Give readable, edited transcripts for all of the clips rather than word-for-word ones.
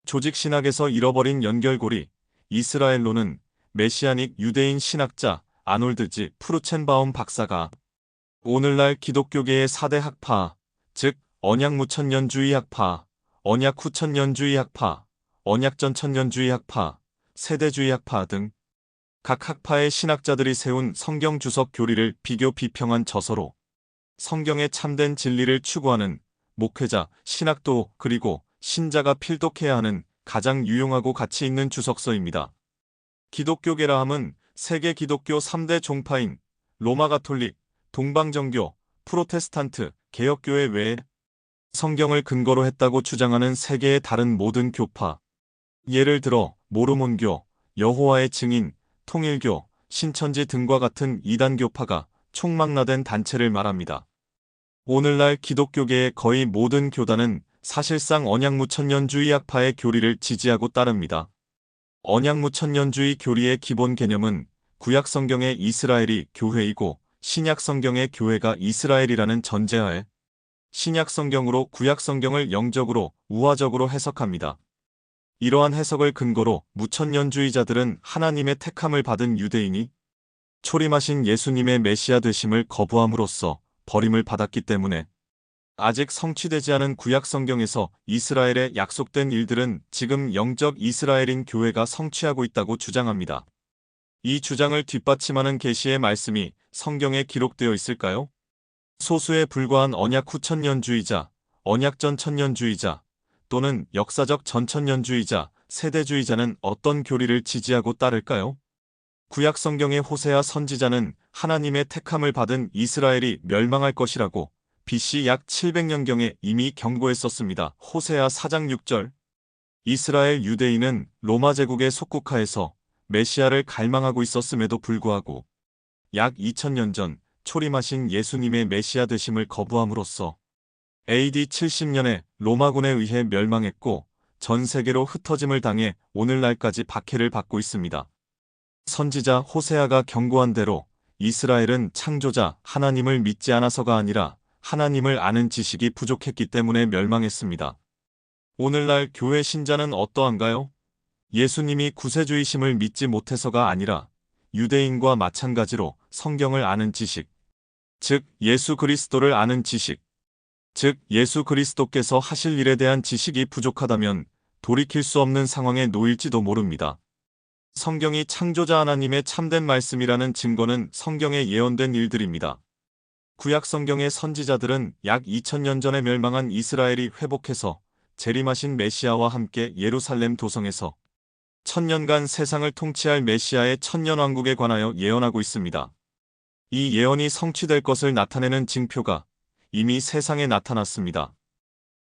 조직신학에서 잃어버린 연결고리. 이스라엘론은 메시아닉 유대인 신학자 아놀드 지 프루첸바움 박사가 오늘날 기독교계의 4대 학파, 즉 언약무천년주의 학파, 언약후천년주의 학파, 언약전천년주의 학파, 세대주의 학파 등 각 학파의 신학자들이 세운 성경 주석 교리를 비교 비평한 저서로 성경의 참된 진리를 추구하는 목회자, 신학도 그리고 신자가 필독해야 하는 가장 유용하고 가치 있는 주석서입니다. 기독교계라 함은 세계 기독교 3대 종파인 로마 가톨릭, 동방정교, 프로테스탄트, 개혁교회 외에 성경을 근거로 했다고 주장하는 세계의 다른 모든 교파, 예를 들어 모르몬교, 여호와의 증인, 통일교, 신천지 등과 같은 이단교파가 총망라된 단체를 말합니다. 오늘날 기독교계의 거의 모든 교단은 사실상 언약무천년주의 학파의 교리를 지지하고 따릅니다. 언약무천년주의 교리의 기본 개념은 구약성경의 이스라엘이 교회이고 신약성경의 교회가 이스라엘이라는 전제하에 신약성경으로 구약성경을 영적으로 우화적으로 해석합니다. 이러한 해석을 근거로 무천년주의자들은 하나님의 택함을 받은 유대인이 초림하신 예수님의 메시아 되심을 거부함으로써 버림을 받았기 때문에 아직 성취되지 않은 구약성경에서 이스라엘에 약속된 일들은 지금 영적 이스라엘인 교회가 성취하고 있다고 주장합니다. 이 주장을 뒷받침하는 계시의 말씀이 성경에 기록되어 있을까요? 소수에 불과한 언약 후천년주의자, 언약전 천년주의자 또는 역사적 전천년주의자, 세대주의자는 어떤 교리를 지지하고 따를까요? 구약성경의 호세아 선지자는 하나님의 택함을 받은 이스라엘이 멸망할 것이라고 BC 약 700년경에 이미 경고했었습니다. 호세아 4장 6절. 이스라엘 유대인은 로마 제국의 속국하에서 메시아를 갈망하고 있었음에도 불구하고 약 2000년 전 초림하신 예수님의 메시아 되심을 거부함으로써 AD 70년에 로마군에 의해 멸망했고 전 세계로 흩어짐을 당해 오늘날까지 박해를 받고 있습니다. 선지자 호세아가 경고한 대로 이스라엘은 창조자 하나님을 믿지 않아서가 아니라 하나님을 아는 지식이 부족했기 때문에 멸망했습니다. 오늘날 교회 신자는 어떠한가요? 예수님이 구세주이심을 믿지 못해서가 아니라 유대인과 마찬가지로 성경을 아는 지식, 즉 예수 그리스도를 아는 지식, 즉 예수 그리스도께서 하실 일에 대한 지식이 부족하다면 돌이킬 수 없는 상황에 놓일지도 모릅니다. 성경이 창조자 하나님의 참된 말씀이라는 증거는 성경에 예언된 일들입니다. 구약 성경의 선지자들은 약 2000년 전에 멸망한 이스라엘이 회복해서 재림하신 메시아와 함께 예루살렘 도성에서 1000년간 세상을 통치할 메시아의 천년왕국에 관하여 예언하고 있습니다. 이 예언이 성취될 것을 나타내는 징표가 이미 세상에 나타났습니다.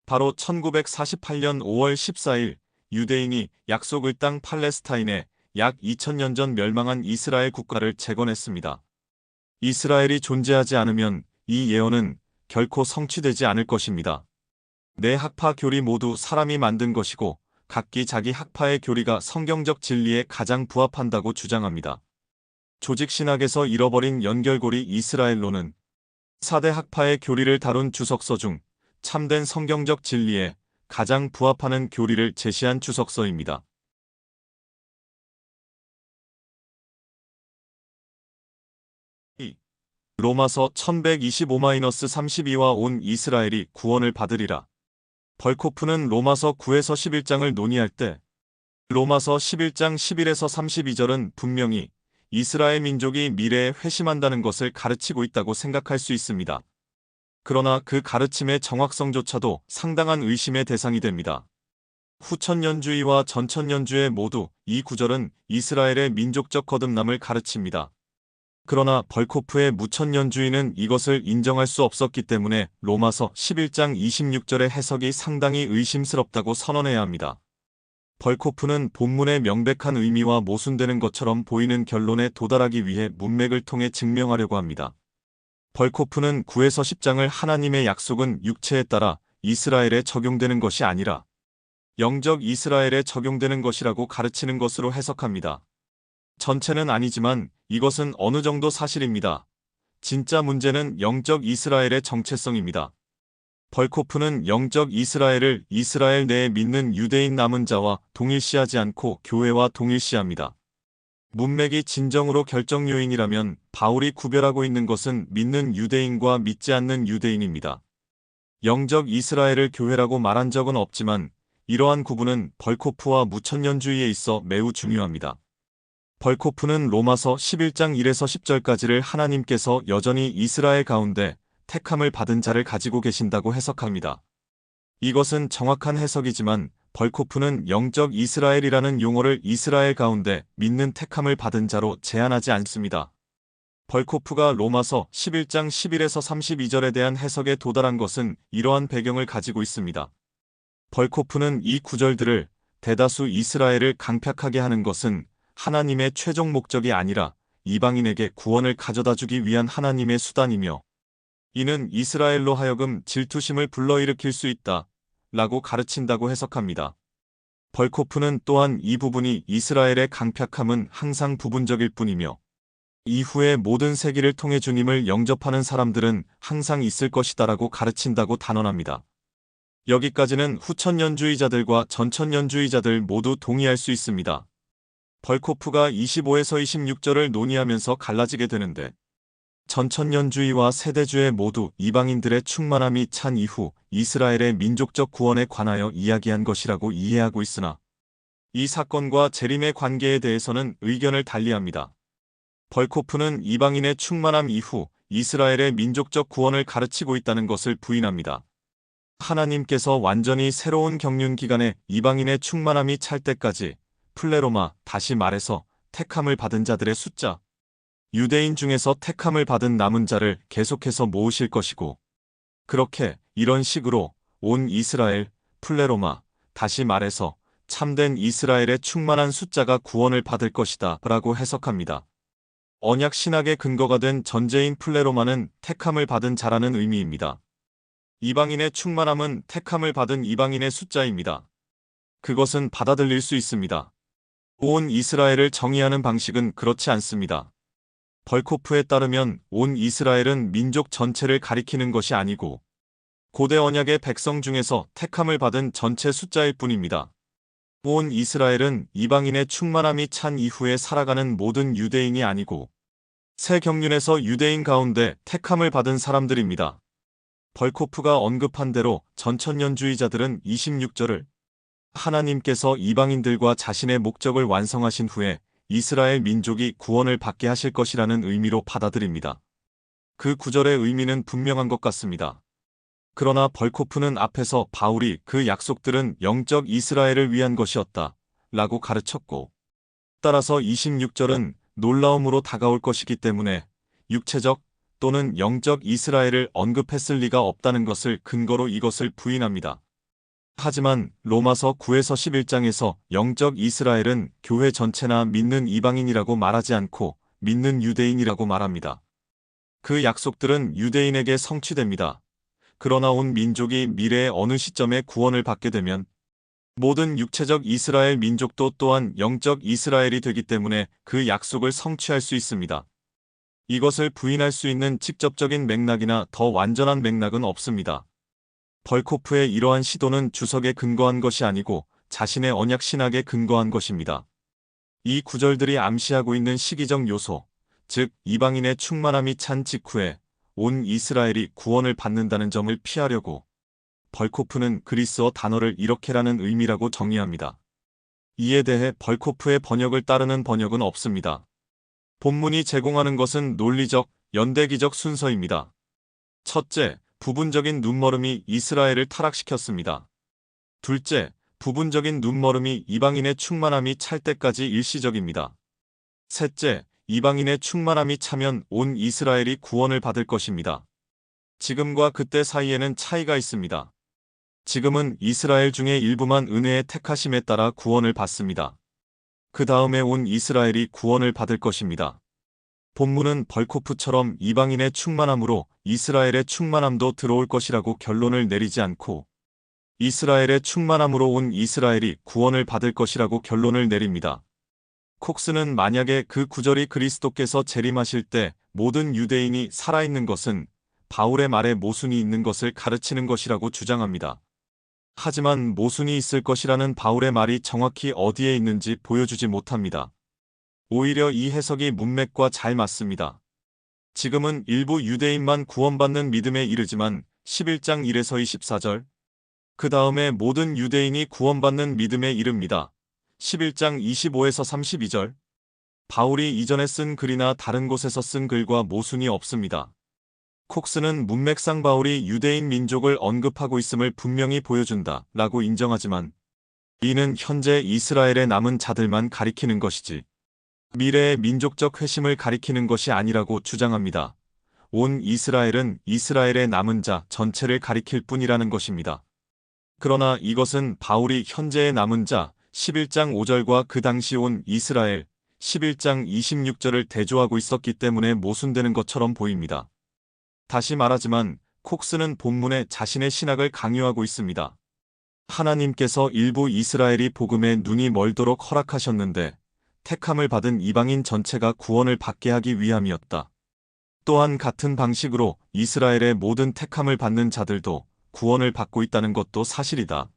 바로 1948년 5월 14일 유대인이 약속의 땅 팔레스타인에 약 2000년 전 멸망한 이스라엘 국가를 재건했습니다. 이스라엘이 존재하지 않으면 이 예언은 결코 성취되지 않을 것입니다. 네 학파 교리 모두 사람이 만든 것이고 각기 자기 학파의 교리가 성경적 진리에 가장 부합한다고 주장합니다. 조직신학에서 잃어버린 연결고리 이스라엘론은 4대 학파의 교리를 다룬 주석서 중 참된 성경적 진리에 가장 부합하는 교리를 제시한 주석서입니다. 로마서 1125-32와 온 이스라엘이 구원을 받으리라. 벌코프는 로마서 9에서 11장을 논의할 때 로마서 11장 11에서 32절은 분명히 이스라엘 민족이 미래에 회심한다는 것을 가르치고 있다고 생각할 수 있습니다. 그러나 그 가르침의 정확성조차도 상당한 의심의 대상이 됩니다. 후천년주의와 전천년주의 모두 이 구절은 이스라엘의 민족적 거듭남을 가르칩니다. 그러나 벌코프의 무천년주의는 이것을 인정할 수 없었기 때문에 로마서 11장 26절의 해석이 상당히 의심스럽다고 선언해야 합니다. 벌코프는 본문의 명백한 의미와 모순되는 것처럼 보이는 결론에 도달하기 위해 문맥을 통해 증명하려고 합니다. 벌코프는 9에서 10장을 하나님의 약속은 육체에 따라 이스라엘에 적용되는 것이 아니라 영적 이스라엘에 적용되는 것이라고 가르치는 것으로 해석합니다. 전체는 아니지만 이것은 어느 정도 사실입니다. 진짜 문제는 영적 이스라엘의 정체성입니다. 벌코프는 영적 이스라엘을 이스라엘 내에 믿는 유대인 남은 자와 동일시하지 않고 교회와 동일시합니다. 문맥이 진정으로 결정 요인이라면 바울이 구별하고 있는 것은 믿는 유대인과 믿지 않는 유대인입니다. 영적 이스라엘을 교회라고 말한 적은 없지만 이러한 구분은 벌코프와 무천년주의에 있어 매우 중요합니다. 벌코프는 로마서 11장 1에서 10절까지를 하나님께서 여전히 이스라엘 가운데 택함을 받은 자를 가지고 계신다고 해석합니다. 이것은 정확한 해석이지만 벌코프는 영적 이스라엘이라는 용어를 이스라엘 가운데 믿는 택함을 받은 자로 제한하지 않습니다. 벌코프가 로마서 11장 11에서 32절에 대한 해석에 도달한 것은 이러한 배경을 가지고 있습니다. 벌코프는 이 구절들을 대다수 이스라엘을 강팍하게 하는 것은 하나님의 최종 목적이 아니라 이방인에게 구원을 가져다주기 위한 하나님의 수단이며 이는 이스라엘로 하여금 질투심을 불러일으킬 수 있다 라고 가르친다고 해석합니다. 벌코프는 또한 이 부분이 이스라엘의 강팍함은 항상 부분적일 뿐이며 이후의 모든 세기를 통해 주님을 영접하는 사람들은 항상 있을 것이다라고 가르친다고 단언합니다. 여기까지는 후천년주의자들과 전천년주의자들 모두 동의할 수 있습니다. 벌코프가 25에서 26절을 논의하면서 갈라지게 되는데 전천년주의와 세대주의 모두 이방인들의 충만함이 찬 이후 이스라엘의 민족적 구원에 관하여 이야기한 것이라고 이해하고 있으나 이 사건과 재림의 관계에 대해서는 의견을 달리합니다. 벌코프는 이방인의 충만함 이후 이스라엘의 민족적 구원을 가르치고 있다는 것을 부인합니다. 하나님께서 완전히 새로운 경륜 기간에 이방인의 충만함이 찰 때까지 플레로마, 다시 말해서 택함을 받은 자들의 숫자, 유대인 중에서 택함을 받은 남은 자를 계속해서 모으실 것이고 그렇게 이런 식으로 온 이스라엘, 플레로마, 다시 말해서 참된 이스라엘의 충만한 숫자가 구원을 받을 것이다 라고 해석합니다. 언약 신학의 근거가 된 전제인 플레로마는 택함을 받은 자라는 의미입니다. 이방인의 충만함은 택함을 받은 이방인의 숫자입니다. 그것은 받아들일 수 있습니다. 온 이스라엘을 정의하는 방식은 그렇지 않습니다. 벌코프에 따르면 온 이스라엘은 민족 전체를 가리키는 것이 아니고 고대 언약의 백성 중에서 택함을 받은 전체 숫자일 뿐입니다. 온 이스라엘은 이방인의 충만함이 찬 이후에 살아가는 모든 유대인이 아니고 새 경륜에서 유대인 가운데 택함을 받은 사람들입니다. 벌코프가 언급한 대로 전천년주의자들은 26절을 하나님께서 이방인들과 자신의 목적을 완성하신 후에 이스라엘 민족이 구원을 받게 하실 것이라는 의미로 받아들입니다. 그 구절의 의미는 분명한 것 같습니다. 그러나 벌코프는 앞에서 바울이 그 약속들은 영적 이스라엘을 위한 것이었다 라고 가르쳤고 따라서 26절은 놀라움으로 다가올 것이기 때문에 육체적 또는 영적 이스라엘을 언급했을 리가 없다는 것을 근거로 이것을 부인합니다. 하지만 로마서 9에서 11장에서 영적 이스라엘은 교회 전체나 믿는 이방인이라고 말하지 않고 믿는 유대인이라고 말합니다. 그 약속들은 유대인에게 성취됩니다. 그러나 온 민족이 미래의 어느 시점에 구원을 받게 되면 모든 육체적 이스라엘 민족도 또한 영적 이스라엘이 되기 때문에 그 약속을 성취할 수 있습니다. 이것을 부인할 수 있는 직접적인 맥락이나 더 완전한 맥락은 없습니다. 벌코프의 이러한 시도는 주석에 근거한 것이 아니고 자신의 언약 신학에 근거한 것입니다. 이 구절들이 암시하고 있는 시기적 요소, 즉 이방인의 충만함이 찬 직후에 온 이스라엘이 구원을 받는다는 점을 피하려고 벌코프는 그리스어 단어를 이렇게라는 의미라고 정의합니다. 이에 대해 벌코프의 번역을 따르는 번역은 없습니다. 본문이 제공하는 것은 논리적, 연대기적 순서입니다. 첫째, 부분적인 눈멀음이 이스라엘을 타락시켰습니다. 둘째, 부분적인 눈멀음이 이방인의 충만함이 찰 때까지 일시적입니다. 셋째, 이방인의 충만함이 차면 온 이스라엘이 구원을 받을 것입니다. 지금과 그때 사이에는 차이가 있습니다. 지금은 이스라엘 중에 일부만 은혜의 택하심에 따라 구원을 받습니다. 그 다음에 온 이스라엘이 구원을 받을 것입니다. 본문은 벌코프처럼 이방인의 충만함으로 이스라엘의 충만함도 들어올 것이라고 결론을 내리지 않고 이스라엘의 충만함으로 온 이스라엘이 구원을 받을 것이라고 결론을 내립니다. 콕스는 만약에 그 구절이 그리스도께서 재림하실 때 모든 유대인이 살아있는 것은 바울의 말에 모순이 있는 것을 가르치는 것이라고 주장합니다. 하지만 모순이 있을 것이라는 바울의 말이 정확히 어디에 있는지 보여주지 못합니다. 오히려 이 해석이 문맥과 잘 맞습니다. 지금은 일부 유대인만 구원받는 믿음에 이르지만 11장 1에서 24절, 그 다음에 모든 유대인이 구원받는 믿음에 이릅니다. 11장 25에서 32절, 바울이 이전에 쓴 글이나 다른 곳에서 쓴 글과 모순이 없습니다. 콕스는 문맥상 바울이 유대인 민족을 언급하고 있음을 분명히 보여준다 라고 인정하지만 이는 현재 이스라엘에 남은 자들만 가리키는 것이지 미래의 민족적 회심을 가리키는 것이 아니라고 주장합니다. 온 이스라엘은 이스라엘의 남은 자 전체를 가리킬 뿐이라는 것입니다. 그러나 이것은 바울이 현재의 남은 자 11장 5절과 그 당시 온 이스라엘 11장 26절을 대조하고 있었기 때문에 모순되는 것처럼 보입니다. 다시 말하지만 콕스는 본문에 자신의 신학을 강요하고 있습니다. 하나님께서 일부 이스라엘이 복음에 눈이 멀도록 허락하셨는데 택함을 받은 이방인 전체가 구원을 받게 하기 위함이었다. 또한 같은 방식으로 이스라엘의 모든 택함을 받는 자들도 구원을 받고 있다는 것도 사실이다.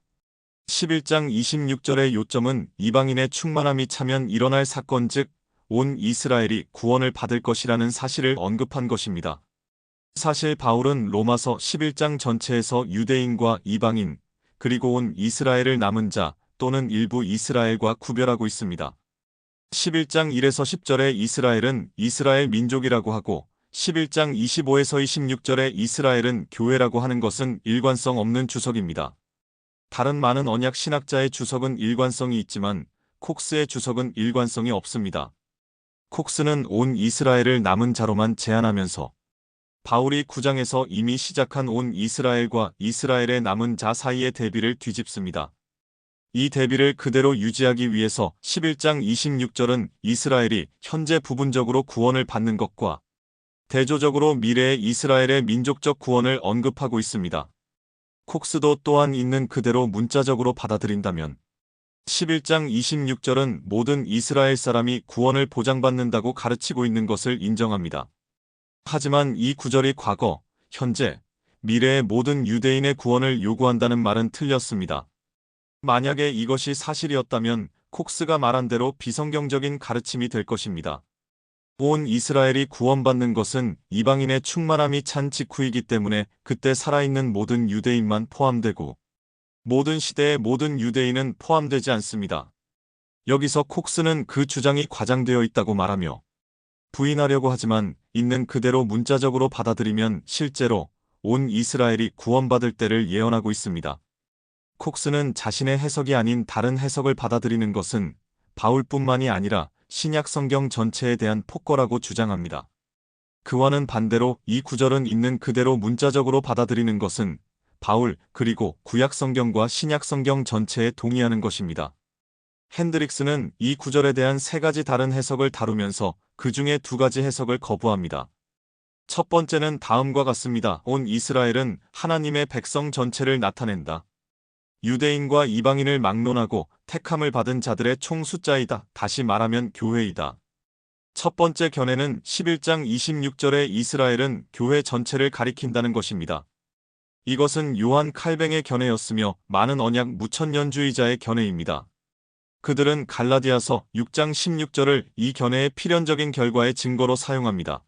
11장 26절의 요점은 이방인의 충만함이 차면 일어날 사건 즉 온 이스라엘이 구원을 받을 것이라는 사실을 언급한 것입니다. 사실 바울은 로마서 11장 전체에서 유대인과 이방인, 그리고 온 이스라엘을 남은 자 또는 일부 이스라엘과 구별하고 있습니다. 11장 1에서 10절에 이스라엘은 이스라엘 민족이라고 하고 11장 25에서 26절에 이스라엘은 교회라고 하는 것은 일관성 없는 주석입니다. 다른 많은 언약 신학자의 주석은 일관성이 있지만 콕스의 주석은 일관성이 없습니다. 콕스는 온 이스라엘을 남은 자로만 제한하면서 바울이 9장에서 이미 시작한 온 이스라엘과 이스라엘의 남은 자 사이의 대비를 뒤집습니다. 이 대비를 그대로 유지하기 위해서 11장 26절은 이스라엘이 현재 부분적으로 구원을 받는 것과 대조적으로 미래의 이스라엘의 민족적 구원을 언급하고 있습니다. 콕스도 또한 있는 그대로 문자적으로 받아들인다면 11장 26절은 모든 이스라엘 사람이 구원을 보장받는다고 가르치고 있는 것을 인정합니다. 하지만 이 구절이 과거, 현재, 미래의 모든 유대인의 구원을 요구한다는 말은 틀렸습니다. 만약에 이것이 사실이었다면 콕스가 말한 대로 비성경적인 가르침이 될 것입니다. 온 이스라엘이 구원받는 것은 이방인의 충만함이 찬 직후이기 때문에 그때 살아있는 모든 유대인만 포함되고 모든 시대의 모든 유대인은 포함되지 않습니다. 여기서 콕스는 그 주장이 과장되어 있다고 말하며 부인하려고 하지만 있는 그대로 문자적으로 받아들이면 실제로 온 이스라엘이 구원받을 때를 예언하고 있습니다. 콕스는 자신의 해석이 아닌 다른 해석을 받아들이는 것은 바울뿐만이 아니라 신약 성경 전체에 대한 폭거라고 주장합니다. 그와는 반대로 이 구절은 있는 그대로 문자적으로 받아들이는 것은 바울 그리고 구약 성경과 신약 성경 전체에 동의하는 것입니다. 핸드릭스는 이 구절에 대한 세 가지 다른 해석을 다루면서 그 중에 두 가지 해석을 거부합니다. 첫 번째는 다음과 같습니다. 온 이스라엘은 하나님의 백성 전체를 나타낸다. 유대인과 이방인을 막론하고 택함을 받은 자들의 총 숫자이다. 다시 말하면 교회이다. 첫 번째 견해는 11장 26절에 이스라엘은 교회 전체를 가리킨다는 것입니다. 이것은 요한 칼뱅의 견해였으며 많은 언약 무천년주의자의 견해입니다. 그들은 갈라디아서 6장 16절을 이 견해의 필연적인 결과의 증거로 사용합니다.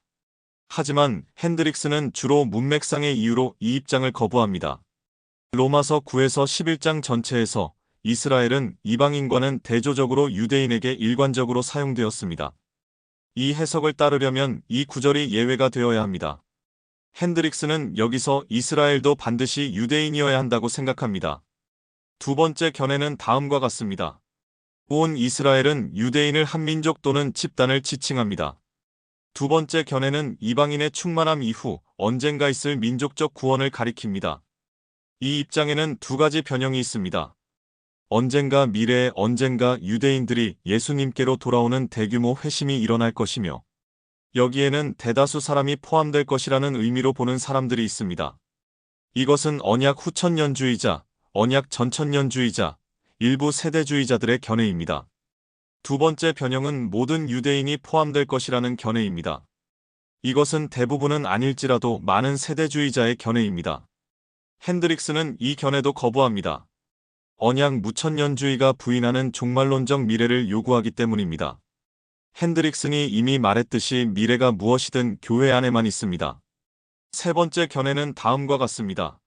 하지만 핸드릭스는 주로 문맥상의 이유로 이 입장을 거부합니다. 로마서 9에서 11장 전체에서 이스라엘은 이방인과는 대조적으로 유대인에게 일관적으로 사용되었습니다. 이 해석을 따르려면 이 구절이 예외가 되어야 합니다. 핸드릭스는 여기서 이스라엘도 반드시 유대인이어야 한다고 생각합니다. 두 번째 견해는 다음과 같습니다. 온 이스라엘은 유대인을 한 민족 또는 집단을 지칭합니다. 두 번째 견해는 이방인의 충만함 이후 언젠가 있을 민족적 구원을 가리킵니다. 이 입장에는 두 가지 변형이 있습니다. 언젠가 미래에 언젠가 유대인들이 예수님께로 돌아오는 대규모 회심이 일어날 것이며 여기에는 대다수 사람이 포함될 것이라는 의미로 보는 사람들이 있습니다. 이것은 언약 후천년주의자, 언약 전천년주의자, 일부 세대주의자들의 견해입니다. 두 번째 변형은 모든 유대인이 포함될 것이라는 견해입니다. 이것은 대부분은 아닐지라도 많은 세대주의자의 견해입니다. 핸드릭스는 이 견해도 거부합니다. 언약 무천년주의가 부인하는 종말론적 미래를 요구하기 때문입니다. 핸드릭슨이 이미 말했듯이 미래가 무엇이든 교회 안에만 있습니다. 세 번째 견해는 다음과 같습니다.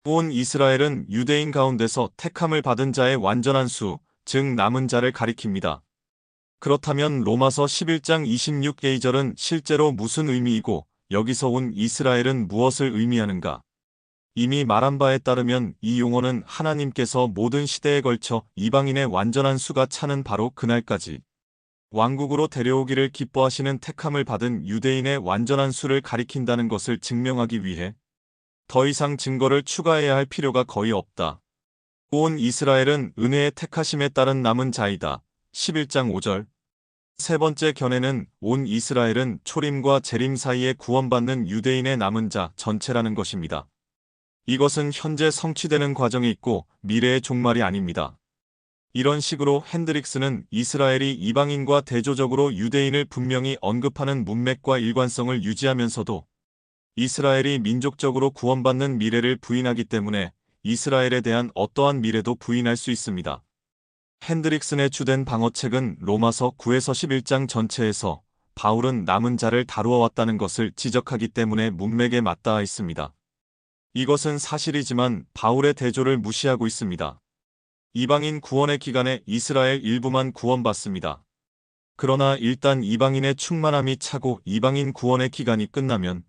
온 이스라엘은 유대인 가운데서 택함을 받은 자의 완전한 수, 즉 남은 자를 가리킵니다. 그렇다면 로마서 11장 26-2절은 실제로 무슨 의미이고 여기서 온 이스라엘은 무엇을 의미하는가? 이미 말한 바에 따르면 이 용어는 하나님께서 모든 시대에 걸쳐 이방인의 완전한 수가 차는 바로 그날까지 왕국으로 데려오기를 기뻐하시는 택함을 받은 유대인의 완전한 수를 가리킨다는 것을 증명하기 위해 더 이상 증거를 추가해야 할 필요가 거의 없다. 온 이스라엘은 은혜의 택하심에 따른 남은 자이다. 11장 5절. 세 번째 견해는 온 이스라엘은 초림과 재림 사이에 구원받는 유대인의 남은 자 전체라는 것입니다. 이것은 현재 성취되는 과정이 있고 미래의 종말이 아닙니다. 이런 식으로 핸드릭스는 이스라엘이 이방인과 대조적으로 유대인을 분명히 언급하는 문맥과 일관성을 유지하면서도 이스라엘이 민족적으로 구원받는 미래를 부인하기 때문에 이스라엘에 대한 어떠한 미래도 부인할 수 있습니다. 핸드릭슨의 주된 방어책은 로마서 9에서 11장 전체에서 바울은 남은 자를 다루어 왔다는 것을 지적하기 때문에 문맥에 맞닿아 있습니다. 이것은 사실이지만 바울의 대조를 무시하고 있습니다. 이방인 구원의 기간에 이스라엘 일부만 구원받습니다. 그러나 일단 이방인의 충만함이 차고 이방인 구원의 기간이 끝나면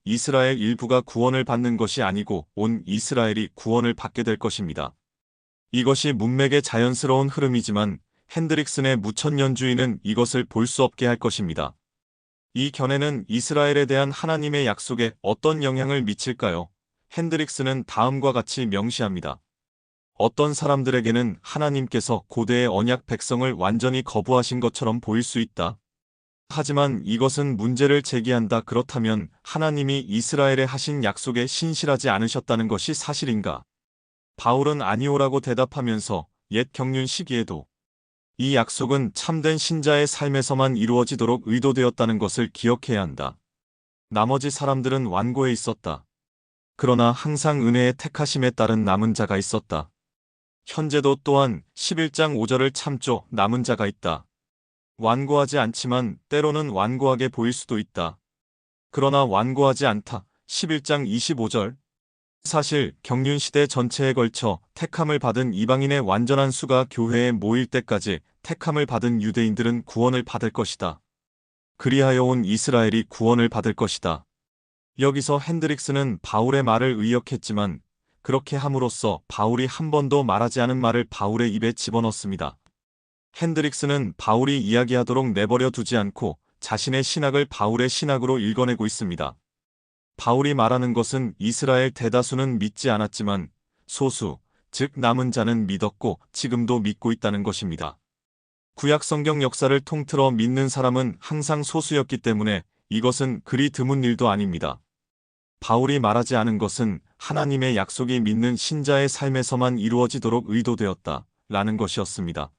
이스라엘 일부가 구원을 받는 것이 아니고 온 이스라엘이 구원을 받게 될 것입니다. 이것이 문맥의 자연스러운 흐름이지만 핸드릭슨의 무천년주의는 이것을 볼 수 없게 할 것입니다. 이 견해는 이스라엘에 대한 하나님의 약속에 어떤 영향을 미칠까요? 핸드릭슨은 다음과 같이 명시합니다. 어떤 사람들에게는 하나님께서 고대의 언약 백성을 완전히 거부하신 것처럼 보일 수 있다. 하지만 이것은 문제를 제기한다. 그렇다면 하나님이 이스라엘에 하신 약속에 신실하지 않으셨다는 것이 사실인가? 바울은 아니오라고 대답하면서 옛 경륜 시기에도 이 약속은 참된 신자의 삶에서만 이루어지도록 의도되었다는 것을 기억해야 한다. 나머지 사람들은 완고해 있었다. 그러나 항상 은혜의 택하심에 따른 남은 자가 있었다. 현재도 또한 11장 5절을 참조 남은 자가 있다. 완고하지 않지만 때로는 완고하게 보일 수도 있다. 그러나 완고하지 않다. 11장 25절. 사실 경륜시대 전체에 걸쳐 택함을 받은 이방인의 완전한 수가 교회에 모일 때까지 택함을 받은 유대인들은 구원을 받을 것이다. 그리하여 온 이스라엘이 구원을 받을 것이다. 여기서 핸드릭스는 바울의 말을 의역했지만 그렇게 함으로써 바울이 한 번도 말하지 않은 말을 바울의 입에 집어넣습니다. 핸드릭스는 바울이 이야기하도록 내버려 두지 않고 자신의 신학을 바울의 신학으로 읽어내고 있습니다. 바울이 말하는 것은 이스라엘 대다수는 믿지 않았지만 소수, 즉 남은 자는 믿었고 지금도 믿고 있다는 것입니다. 구약 성경 역사를 통틀어 믿는 사람은 항상 소수였기 때문에 이것은 그리 드문 일도 아닙니다. 바울이 말하지 않은 것은 하나님의 약속이 믿는 신자의 삶에서만 이루어지도록 의도되었다 라는 것이었습니다.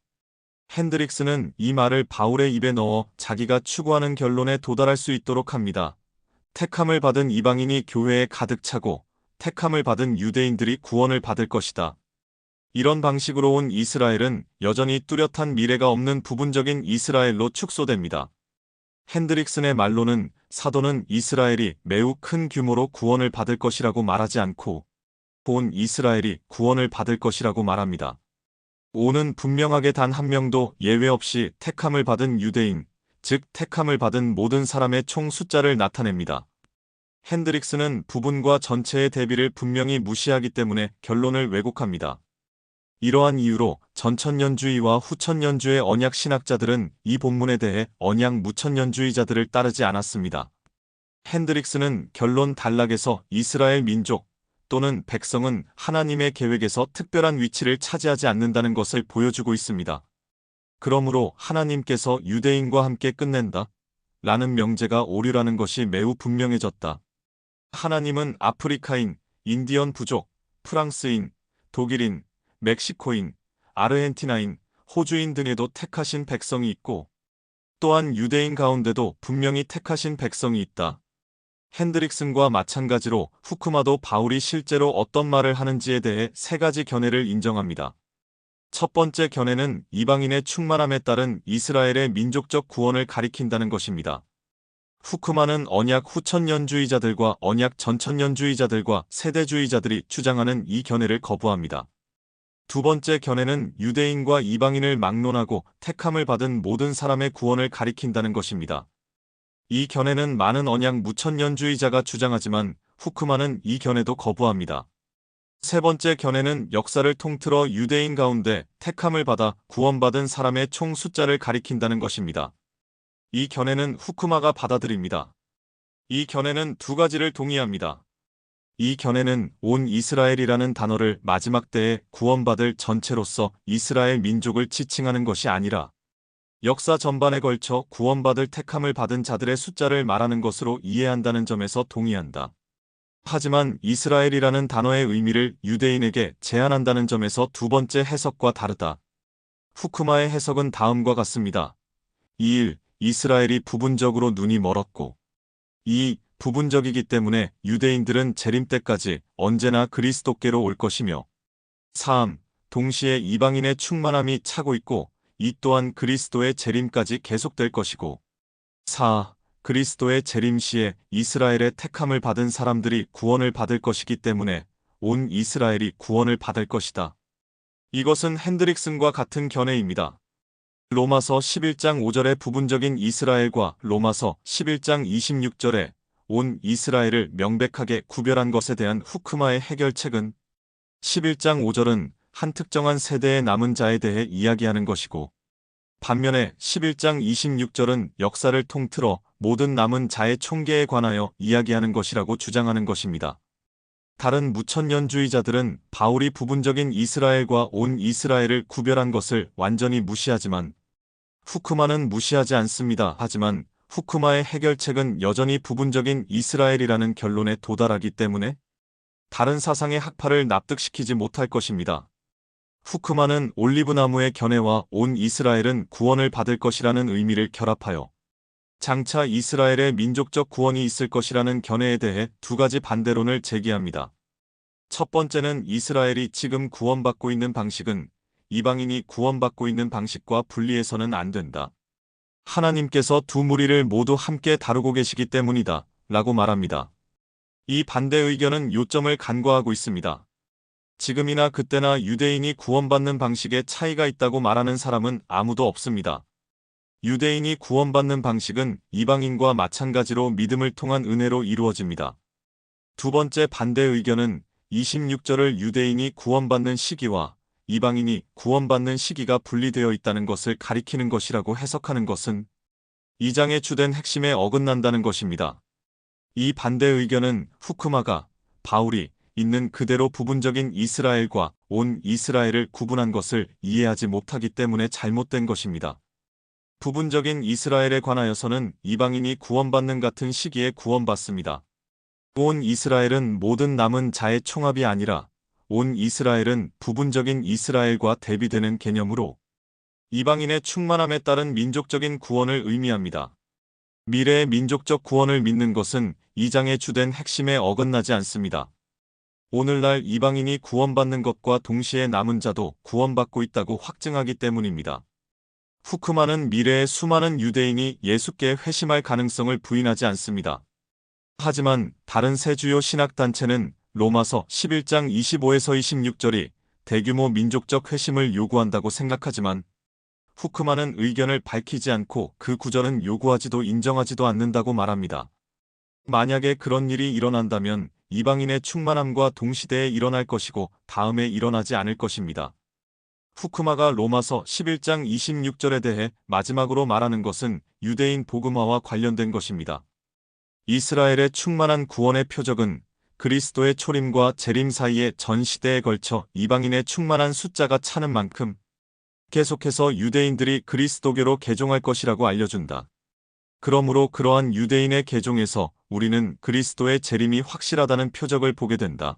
핸드릭스는 이 말을 바울의 입에 넣어 자기가 추구하는 결론에 도달할 수 있도록 합니다. 택함을 받은 이방인이 교회에 가득 차고 택함을 받은 유대인들이 구원을 받을 것이다. 이런 방식으로 온 이스라엘은 여전히 뚜렷한 미래가 없는 부분적인 이스라엘로 축소됩니다. 핸드릭슨의 말로는 사도는 이스라엘이 매우 큰 규모로 구원을 받을 것이라고 말하지 않고 온 이스라엘이 구원을 받을 것이라고 말합니다. 오는 분명하게 단 한 명도 예외 없이 택함을 받은 유대인, 즉 택함을 받은 모든 사람의 총 숫자를 나타냅니다. 핸드릭스는 부분과 전체의 대비를 분명히 무시하기 때문에 결론을 왜곡합니다. 이러한 이유로 전천년주의와 후천년주의 언약 신학자들은 이 본문에 대해 언약 무천년주의자들을 따르지 않았습니다. 핸드릭스는 결론 단락에서 이스라엘 민족 또는 백성은 하나님의 계획에서 특별한 위치를 차지하지 않는다는 것을 보여주고 있습니다. 그러므로 하나님께서 유대인과 함께 끝낸다 라는 명제가 오류라는 것이 매우 분명해졌다. 하나님은 아프리카인, 인디언 부족, 프랑스인, 독일인, 멕시코인, 아르헨티나인, 호주인 등에도 택하신 백성이 있고 또한 유대인 가운데도 분명히 택하신 백성이 있다. 핸드릭슨과 마찬가지로 후크마도 바울이 실제로 어떤 말을 하는지에 대해 세 가지 견해를 인정합니다. 첫 번째 견해는 이방인의 충만함에 따른 이스라엘의 민족적 구원을 가리킨다는 것입니다. 후크마는 언약 후천년주의자들과 언약 전천년주의자들과 세대주의자들이 주장하는 이 견해를 거부합니다. 두 번째 견해는 유대인과 이방인을 막론하고 택함을 받은 모든 사람의 구원을 가리킨다는 것입니다. 이 견해는 많은 언약 무천년주의자가 주장하지만 후크마는 이 견해도 거부합니다. 세 번째 견해는 역사를 통틀어 유대인 가운데 택함을 받아 구원받은 사람의 총 숫자를 가리킨다는 것입니다. 이 견해는 후크마가 받아들입니다. 이 견해는 두 가지를 동의합니다. 이 견해는 온 이스라엘이라는 단어를 마지막 때에 구원받을 전체로서 이스라엘 민족을 지칭하는 것이 아니라 역사 전반에 걸쳐 구원받을 택함을 받은 자들의 숫자를 말하는 것으로 이해한다는 점에서 동의한다. 하지만 이스라엘이라는 단어의 의미를 유대인에게 제한한다는 점에서 두 번째 해석과 다르다. 후크마의 해석은 다음과 같습니다. 2. 이스라엘이 부분적으로 눈이 멀었고 2. 부분적이기 때문에 유대인들은 재림 때까지 언제나 그리스도께로 올 것이며 3. 동시에 이방인의 충만함이 차고 있고 이 또한 그리스도의 재림까지 계속될 것이고 4. 그리스도의 재림 시에 이스라엘의 택함을 받은 사람들이 구원을 받을 것이기 때문에 온 이스라엘이 구원을 받을 것이다. 이것은 핸드릭슨과 같은 견해입니다. 로마서 11장 5절의 부분적인 이스라엘과 로마서 11장 26절에 온 이스라엘을 명백하게 구별한 것에 대한 후크마의 해결책은 11장 5절은 한 특정한 세대의 남은 자에 대해 이야기하는 것이고 반면에 11장 26절은 역사를 통틀어 모든 남은 자의 총계에 관하여 이야기하는 것이라고 주장하는 것입니다. 다른 무천년주의자들은 바울이 부분적인 이스라엘과 온 이스라엘을 구별한 것을 완전히 무시하지만 후크마는 무시하지 않습니다. 하지만 후크마의 해결책은 여전히 부분적인 이스라엘이라는 결론에 도달하기 때문에 다른 사상의 학파를 납득시키지 못할 것입니다. 후크마는 올리브나무의 견해와 온 이스라엘은 구원을 받을 것이라는 의미를 결합하여 장차 이스라엘의 민족적 구원이 있을 것이라는 견해에 대해 두 가지 반대론을 제기합니다. 첫 번째는 이스라엘이 지금 구원받고 있는 방식은 이방인이 구원받고 있는 방식과 분리해서는 안 된다. 하나님께서 두 무리를 모두 함께 다루고 계시기 때문이다. 라고 말합니다. 이 반대 의견은 요점을 간과하고 있습니다. 지금이나 그때나 유대인이 구원받는 방식에 차이가 있다고 말하는 사람은 아무도 없습니다. 유대인이 구원받는 방식은 이방인과 마찬가지로 믿음을 통한 은혜로 이루어집니다. 두 번째 반대 의견은 26절을 유대인이 구원받는 시기와 이방인이 구원받는 시기가 분리되어 있다는 것을 가리키는 것이라고 해석하는 것은 이 장의 주된 핵심에 어긋난다는 것입니다. 이 반대 의견은 후크마가 바울이 있는 그대로 부분적인 이스라엘과 온 이스라엘을 구분한 것을 이해하지 못하기 때문에 잘못된 것입니다. 부분적인 이스라엘에 관하여서는 이방인이 구원받는 같은 시기에 구원받습니다. 온 이스라엘은 모든 남은 자의 총합이 아니라 온 이스라엘은 부분적인 이스라엘과 대비되는 개념으로 이방인의 충만함에 따른 민족적인 구원을 의미합니다. 미래의 민족적 구원을 믿는 것은 이 장의 주된 핵심에 어긋나지 않습니다. 오늘날 이방인이 구원받는 것과 동시에 남은 자도 구원받고 있다고 확증하기 때문입니다. 후크마는 미래의 수많은 유대인이 예수께 회심할 가능성을 부인하지 않습니다. 하지만 다른 세 주요 신학단체는 로마서 11장 25에서 26절이 대규모 민족적 회심을 요구한다고 생각하지만 후크마는 의견을 밝히지 않고 그 구절은 요구하지도 인정하지도 않는다고 말합니다. 만약에 그런 일이 일어난다면 이방인의 충만함과 동시대에 일어날 것이고 다음에 일어나지 않을 것입니다. 후크마가 로마서 11장 26절에 대해 마지막으로 말하는 것은 유대인 복음화와 관련된 것입니다. 이스라엘의 충만한 구원의 표적은 그리스도의 초림과 재림 사이의 전 시대에 걸쳐 이방인의 충만한 숫자가 차는 만큼 계속해서 유대인들이 그리스도교로 개종할 것이라고 알려준다. 그러므로 그러한 유대인의 개종에서 우리는 그리스도의 재림이 확실하다는 표적을 보게 된다.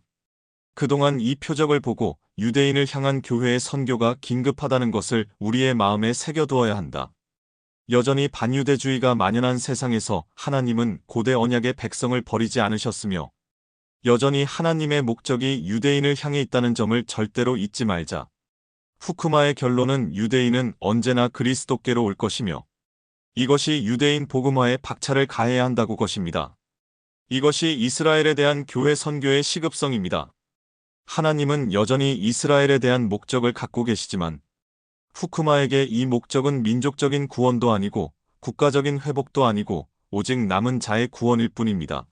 그동안 이 표적을 보고 유대인을 향한 교회의 선교가 긴급하다는 것을 우리의 마음에 새겨두어야 한다. 여전히 반유대주의가 만연한 세상에서 하나님은 고대 언약의 백성을 버리지 않으셨으며 여전히 하나님의 목적이 유대인을 향해 있다는 점을 절대로 잊지 말자. 후크마의 결론은 유대인은 언제나 그리스도께로 올 것이며 이것이 유대인 복음화에 박차를 가해야 한다고 것입니다. 이것이 이스라엘에 대한 교회 선교의 시급성입니다. 하나님은 여전히 이스라엘에 대한 목적을 갖고 계시지만 후크마에게 이 목적은 민족적인 구원도 아니고 국가적인 회복도 아니고 오직 남은 자의 구원일 뿐입니다.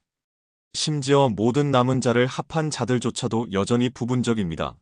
심지어 모든 남은 자를 합한 자들조차도 여전히 부분적입니다.